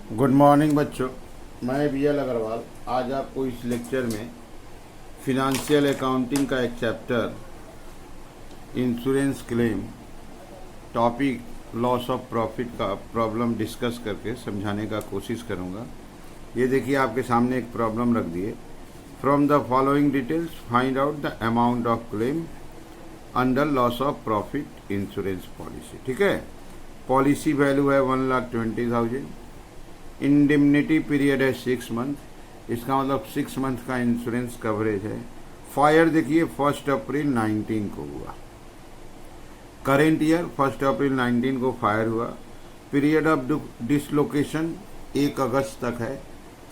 Good morning बच्चों। मैं BL Agarwal आज आपको इस लेक्चर में फिनंशियल अकाउंटिंग का एक chapter insurance claim topic loss of profit का प्रॉब्लम डिस्कस करके समझाने का कोशिश करूंगा। ये देखिए आपके सामने एक प्रॉब्लम रख दिए। From the following details find out the amount of claim under loss of profit insurance policy. ठीक है, पॉलिसी वैल्यू है 1,20,000। इंडिमनिटी पीरियड है 6 मंथ। इसका मतलब 6 मंथ का इंश्योरेंस कवरेज है। फायर देखिए 1 अप्रैल 19 को हुआ। करेंट ईयर 1 अप्रैल 19 को फायर हुआ। पीरियड ऑफ डिसलोकेशन 1 अगस्त तक है,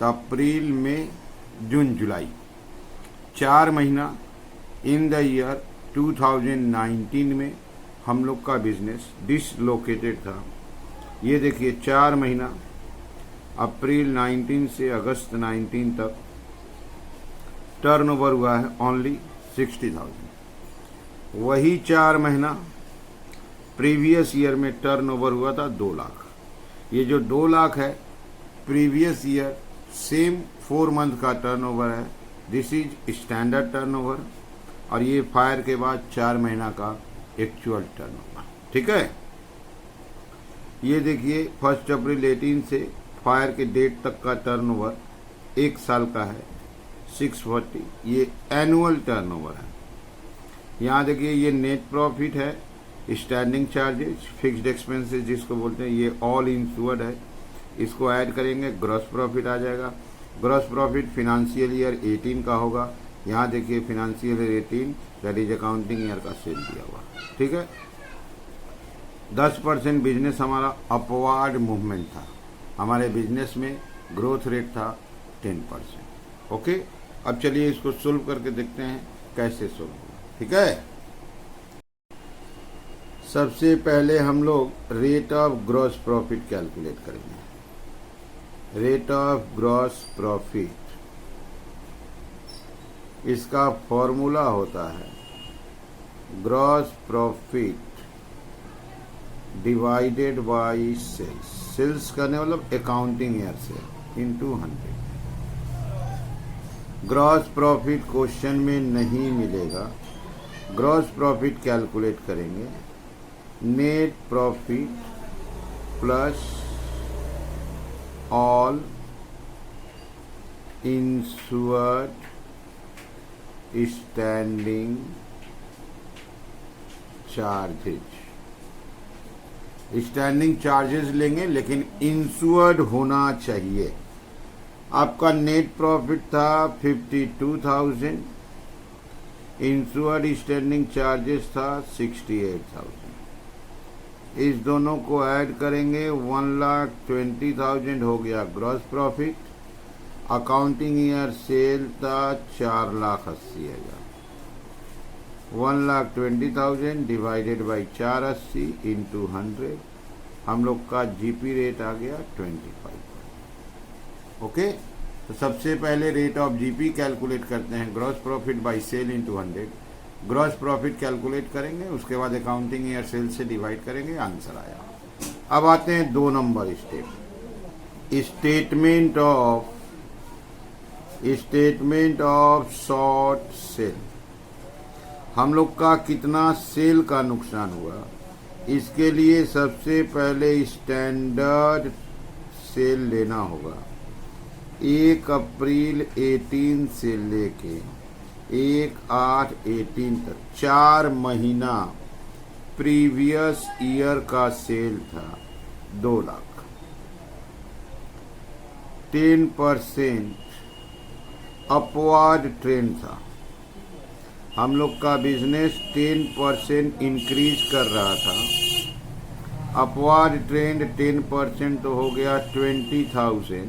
तो अप्रैल मई जून जुलाई 4 महीना इन द ईयर 2019 में हम लोग का बिजनेस डिसलोकेटेड था। ये देखिए 4 महीना अप्रैल 19 से अगस्त 19 तक टर्नओवर हुआ है ओनली 60,000। वही 4 महीना प्रीवियस ईयर में टर्नओवर हुआ था 2 लाख। ये जो 2 लाख है प्रीवियस ईयर सेम 4 मंथ का टर्नओवर है। दिस इज स्टैंडर्ड टर्नओवर, और ये फायर के बाद 4 महीना का एक्चुअल टर्नओवर। ठीक है, ये देखिए 1 अप्रैल 18 से फायर के डेट तक का टर्नओवर 1 साल का है 640। ये एनुअल टर्नओवर है। यहाँ देखिए ये नेट प्रॉफिट है, स्टैंडिंग चार्जेस, फिक्स्ड एक्सपेंसेस जिसको बोलते हैं, ये ऑल इंश्योर्ड है। इसको ऐड करेंगे ग्रॉस प्रॉफिट आ जाएगा। ग्रॉस प्रॉफिट फिनेंशियल ईयर 18 का होगा। यहाँ देखिए financial year 18 that is accounting year का सेल दिया हुआ। ठीक है, 10% बिजनेस हमारा अपवार्ड मूवमेंट था। हमारे बिजनेस में ग्रोथ रेट था 10%। ओके, अब चलिए इसको सोल्व करके देखते हैं कैसे सोल्व होगा। ठीक है, सबसे पहले हम लोग rate of gross profit calculate करेंगे। रेट ऑफ ग्रॉस प्रॉफिट, इसका फॉर्मूला होता है gross profit divided by sales. Sales करने मतलब अकाउंटिंग ईयर से इनटू 100। ग्रॉस प्रॉफिट क्वेश्चन में नहीं मिलेगा। ग्रॉस प्रॉफिट कैलकुलेट करेंगे net profit plus all insured standing charges. Standing charges लेंगे लेकिन इंश्योर्ड होना चाहिए। आपका नेट प्रॉफिट था 52,000, इंश्योर्ड स्टैंडिंग चार्जेस था 68,000। इस दोनों को ऐड करेंगे 1,20,000 हो गया gross profit. Accounting year cell था 4,80,000। 1,20,000 डिवाइडेड बाई 480 इंटू 100। हम लोग का जीपी रेट आ गया 25। ओके, तो सबसे पहले रेट ऑफ जीपी कैलकुलेट करते हैं gross profit by sale into 100। Gross profit calculate करेंगे, उसके बाद अकाउंटिंग ईयर सेल से डिवाइड करेंगे, आंसर आया। अब आते हैं 2 number step. Statement of short sale. हम लोग का कितना सेल का नुकसान हुआ, इसके लिए सबसे पहले स्टैंडर्ड सेल लेना होगा। 1 अप्रैल 18 से लेके 1/8/18 तक 4 महीना प्रीवियस ईयर का सेल था 2 लाख। 10% अपवर्ड ट्रेंड था। हम लोग का बिजनेस 10% इंक्रीज कर रहा था। अपवर्ड ट्रेंड 10% तो हो गया 20,000,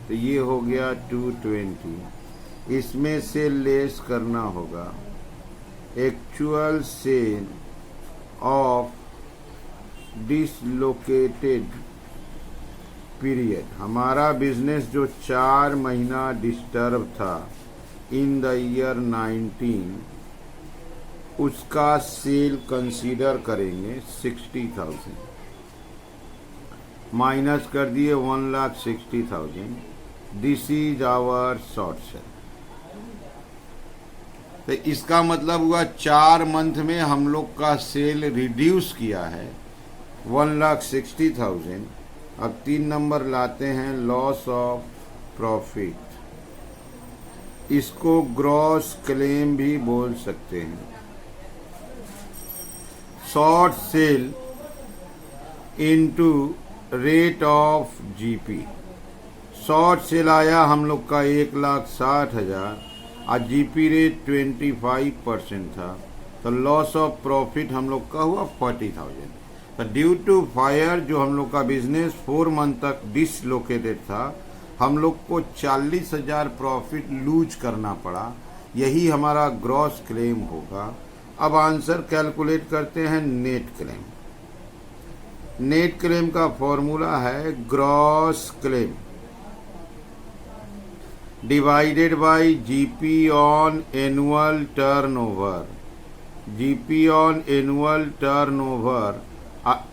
तो ये हो गया 220। इसमें से लेस करना होगा actual sale of dislocated period. हमारा बिजनेस जो 4 महीना डिस्टर्ब था इन द ईयर 19, उसका सेल कंसीडर करेंगे 60,000। माइनस कर दिए 1,60,000। This is our short sale. तो इसका मतलब हुआ 4 मंथ में हम लोग का सेल रिड्यूस किया है 1,60,000। अब 3 नंबर लाते हैं लॉस ऑफ प्रॉफिट। इसको ग्रॉस क्लेम भी बोल सकते हैं। Short cell into rate of GP. Short cell आया हम लोग का 1,60,000 और जीपी रेट 25% था, तो लॉस ऑफ प्रॉफिट हम लोग का हुआ 40,000। तो ड्यू टू फायर जो हम लोग का बिजनेस 4 मंथ तक डिसलोकेटेड था, हम लोग को 40,000 प्रॉफिट लूज करना पड़ा। यही हमारा ग्रॉस क्लेम होगा। अब आंसर कैलकुलेट करते हैं नेट क्लेम। नेट क्लेम का फॉर्मूला है gross claim divided by GP on annual turnover. GP on annual turnover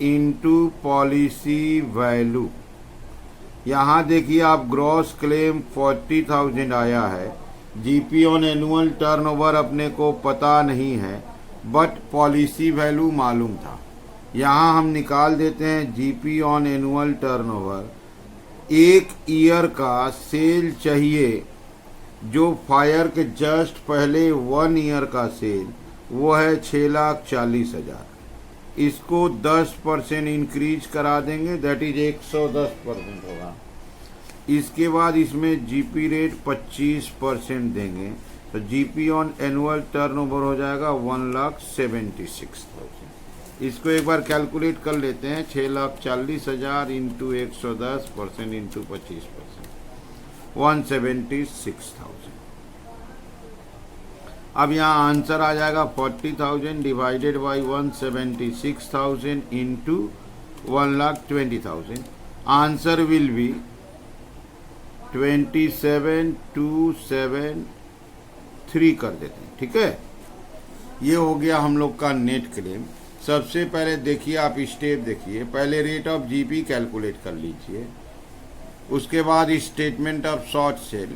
into policy value. यहाँ देखिए आप ग्रॉस क्लेम 40,000 आया है। जीपी ऑन एनुअल टर्नओवर अपने को पता नहीं है, बट पॉलिसी वैल्यू मालूम था। यहाँ हम निकाल देते हैं GP on annual turnover. 1 year का सेल चाहिए जो फायर के जस्ट पहले 1 ईयर का सेल, वो है 6,40,000। इसको 10% इंक्रीज करा देंगे, दैट इज 110% होगा। इसके बाद इसमें जीपी रेट 25% देंगे, तो जीपी ऑन एनुअल टर्नओवर हो जाएगा 1,76,000। इसको एक बार कैलकुलेट कर लेते हैं। 6,40,000 इंटू 110% इंटू 25%, 176,000। अब यहाँ आंसर आ जाएगा 40,000 divided by 176,000 into 1,20,000। Answer will be 27,273 कर देते हैं। ठीक है, ये हो गया हम लोग का नेट क्लेम। सबसे पहले देखिए आप स्टेप देखिए, पहले रेट ऑफ जीपी कैलकुलेट कर लीजिए, उसके बाद statement of short sale,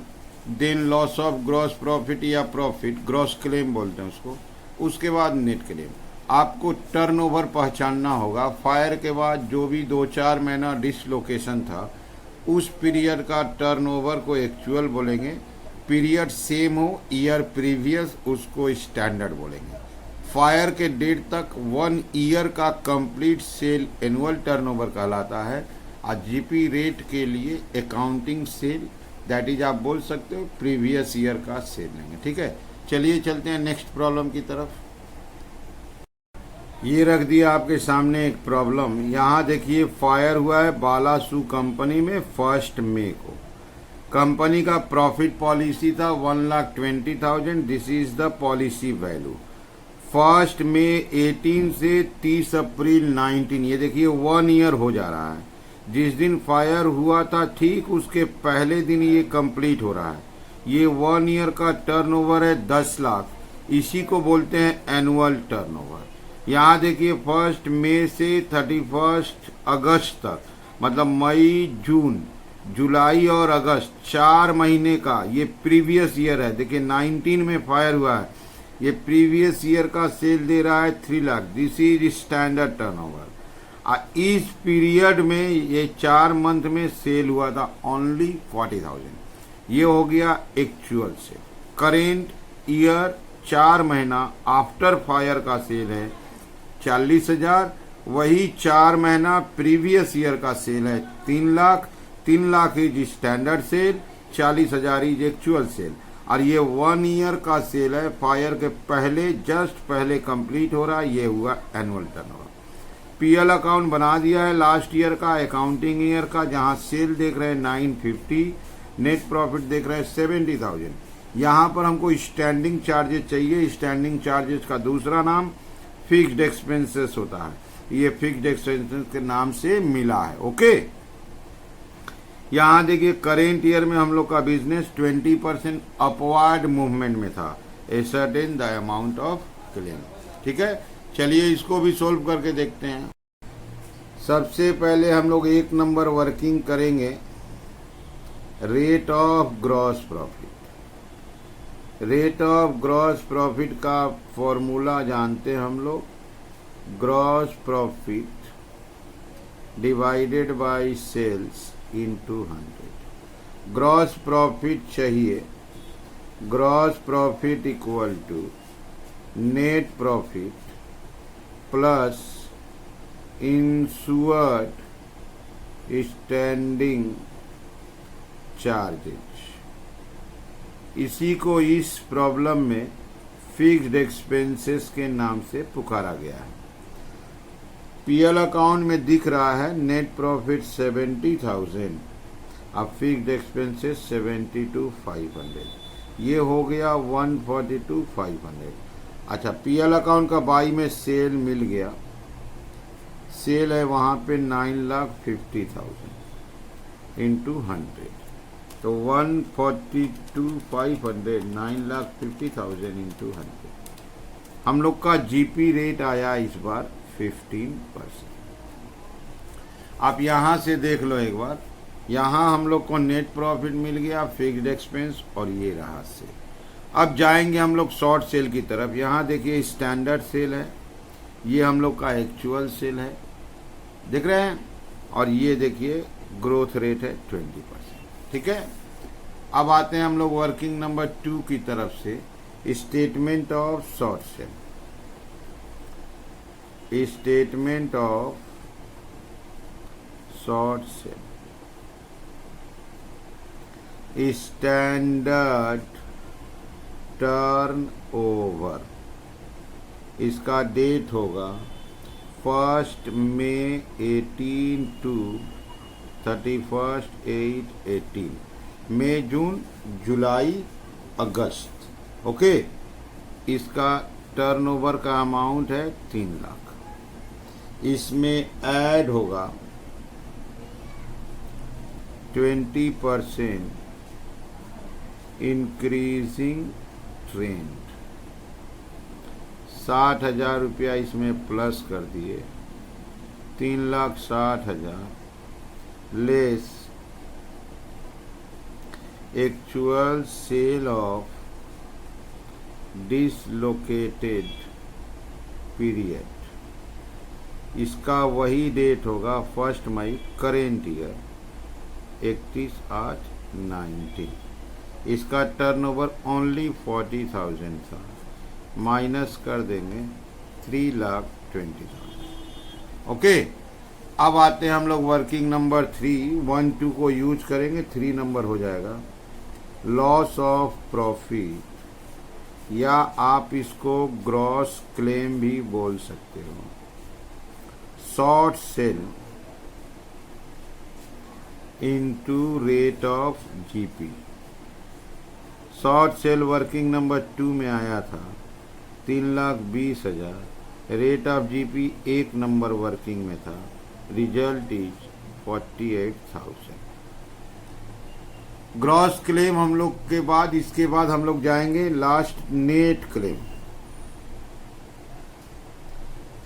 then loss of gross profit या प्रॉफिट, ग्रॉस क्लेम बोलते हैं उसको, उसके बाद नेट क्लेम। आपको टर्नओवर पहचानना होगा। फायर के बाद जो भी 2-4 महीना डिसलोकेशन था, उस पीरियड का टर्नओवर को एक्चुअल बोलेंगे। पीरियड सेम हो ईयर प्रीवियस, उसको स्टैंडर्ड बोलेंगे। फायर के डेट तक 1 ईयर का कंप्लीट सेल एनुअल टर्नओवर कहलाता है, और जीपी रेट के लिए अकाउंटिंग सेल, दैट इज आप बोल सकते हो प्रीवियस ईयर का सेल लेंगे। ठीक है, चलिए चलते हैं नेक्स्ट प्रॉब्लम की तरफ। ये रख दिया आपके सामने एक प्रॉब्लम। यहाँ देखिए फायर हुआ है बालासु कंपनी में 1 मई को। कंपनी का प्रॉफिट पॉलिसी था 1,20,000। This is the policy value. 1 मई 18 से 30 अप्रैल 19, ये देखिए 1 ईयर हो जा रहा है। जिस दिन फायर हुआ था ठीक उसके पहले दिन ये कंप्लीट हो रहा है। ये 1 ईयर का टर्नओवर है 10 लाख, इसी को बोलते हैं एनुअल टर्नओवर। यहाँ देखिए 1 मई से 31 अगस्त तक, मतलब मई, जून, जुलाई और अगस्त, 4 महीने का ये प्रीवियस ईयर है। देखिए 19 में फायर हुआ है, ये प्रीवियस ईयर का सेल दे रहा है 3 lakh. This is standard turnover. इस पीरियड में ये 4 मंथ में सेल हुआ था ओनली 40,000। ये हो गया एक्चुअल सेल। करेंट ईयर 4 महीना आफ्टर फायर का सेल है 40,000। वही 4 महीना प्रीवियस ईयर का सेल है 3 lakh. 3 lakh is standard sale, 40,000 is actual sale. और ये 1 ईयर का सेल है, फायर के पहले, जस्ट पहले कंप्लीट हो रहा है। ये हुआ एनुअल टर्नओवर। पीएल अकाउंट बना दिया है लास्ट ईयर का, अकाउंटिंग ईयर का, जहां सेल देख रहे हैं 950, नेट प्रॉफिट देख रहे हैं 70,000। यहाँ पर हमको स्टैंडिंग चार्जेस चाहिए। स्टैंडिंग चार्जेस का दूसरा नाम फिक्स्ड एक्सपेंसेस होता है। ये फिक्स्ड एक्सपेंसेस के नाम से मिला है। ओके, यहाँ देखिए करेंट ईयर में हम लोग का बिजनेस 20% अपवर्ड मूवमेंट में था, a certain the amount of claim. ठीक है, चलिए इसको भी सोल्व करके देखते हैं। सबसे पहले हम लोग एक नंबर वर्किंग करेंगे rate of gross profit. Rate of gross profit का फॉर्मूला जानते हैं हम लोग, gross profit divided by sales into 100। Gross profit चाहिए, gross profit equal to net profit plus insured standing charges. इसी को इस प्रॉब्लम में फिक्स्ड एक्सपेंसेस के नाम से पुकारा गया है। पीएल अकाउंट में दिख रहा है नेट प्रॉफिट 70,000, अब फिक्स्ड एक्सपेंसेस 72,500, ये हो गया 142,500। अच्छा, पीएल अकाउंट का बाई में सेल मिल गया, सेल है वहाँ पे 9,50,000 इंटू 100, तो 142,500 9,50,000 इंटू 100। हम लोग का जीपी रेट आया इस बार 15%। आप यहाँ से देख लो एक बार, यहाँ हम लोग को नेट प्रॉफिट मिल गया, फिक्स्ड एक्सपेंस और ये रहा सेल। अब जाएंगे हम लोग शॉर्ट सेल की तरफ। यहाँ देखिए स्टैंडर्ड सेल है, ये हम लोग का एक्चुअल सेल है, देख रहे हैं, और ये देखिए ग्रोथ रेट है 20%। ठीक है, अब आते हैं हम लोग वर्किंग नंबर 2 की तरफ से, statement of short sale. Statement of short sale, standard turnover, इसका डेट होगा 1 मई 18 टू 31/8/18, मई जून जुलाई अगस्त। ओके, इसका टर्नओवर का अमाउंट है 3 लाख। इसमें ऐड होगा 20% इंक्रीजिंग ट्रेंड, 60,000 रुपया इसमें प्लस कर दिए, 3,60,000 less actual sale of dislocated period, इसका वही डेट होगा 1 मई करेंट ईयर 31/8/19। इसका टर्नओवर ओनली 40,000 था, माइनस कर देंगे 3,20,000। ओके, अब आते हैं हम लोग वर्किंग नंबर 3, 1 2 को यूज करेंगे, 3 नंबर हो जाएगा लॉस ऑफ प्रॉफिट, या आप इसको ग्रॉस क्लेम भी बोल सकते हो। Short cell into rate of GP. Short cell working number 2 में आया था 3,20,000, rate of GP 1 number working में था, रिजल्ट इज 48,000। ग्रॉस क्लेम हम लोग के बाद, इसके बाद हम लोग जाएंगे last net claim.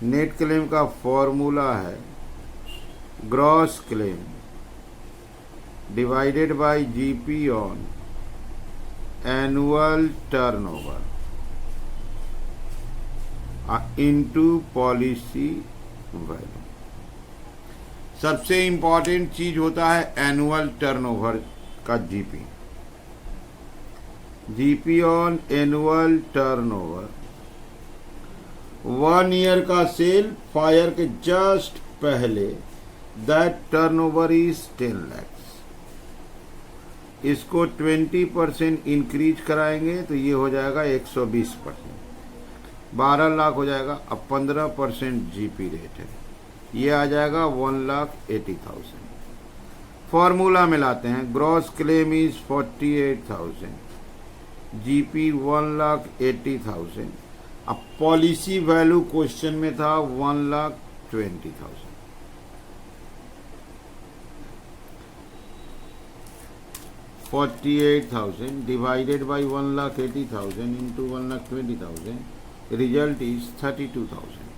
Net claim का फॉर्मूला है gross claim divided by GP on annual turnover into policy value. सबसे इंपॉर्टेंट चीज होता है एनुअल टर्नओवर का GP. GP on annual turnover, 1 year का सेल फायर के जस्ट पहले, दैट टर्नओवर इज 10 lakhs। इसको 20% इंक्रीज कराएंगे तो ये हो जाएगा 120%, 12 लाख हो जाएगा। अब 15% जीपी रेट है, ये आ जाएगा 1,80,000। फॉर्मूला में लाते हैं, ग्रॉस क्लेम इज 48,000, जीपी 1,80,000। अब पॉलिसी वैल्यू क्वेश्चन में था 1,20,000। 48,000 divided by 1,80,000 into 1,20,000, result is 32,000।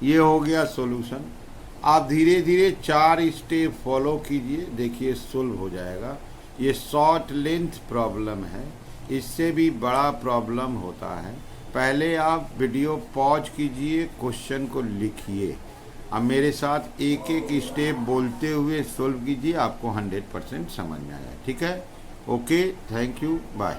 ये हो गया सॉल्यूशन। आप धीरे धीरे 4 स्टेप फॉलो कीजिए, देखिए सोल्व हो जाएगा। ये शॉर्ट लेंथ प्रॉब्लम है, इससे भी बड़ा प्रॉब्लम होता है। पहले आप वीडियो पॉज कीजिए, क्वेश्चन को लिखिए, अब मेरे साथ एक एक स्टेप बोलते हुए सोल्व कीजिए, आपको 100% समझ में आएगा। ठीक है, ओके, थैंक यू, बाय।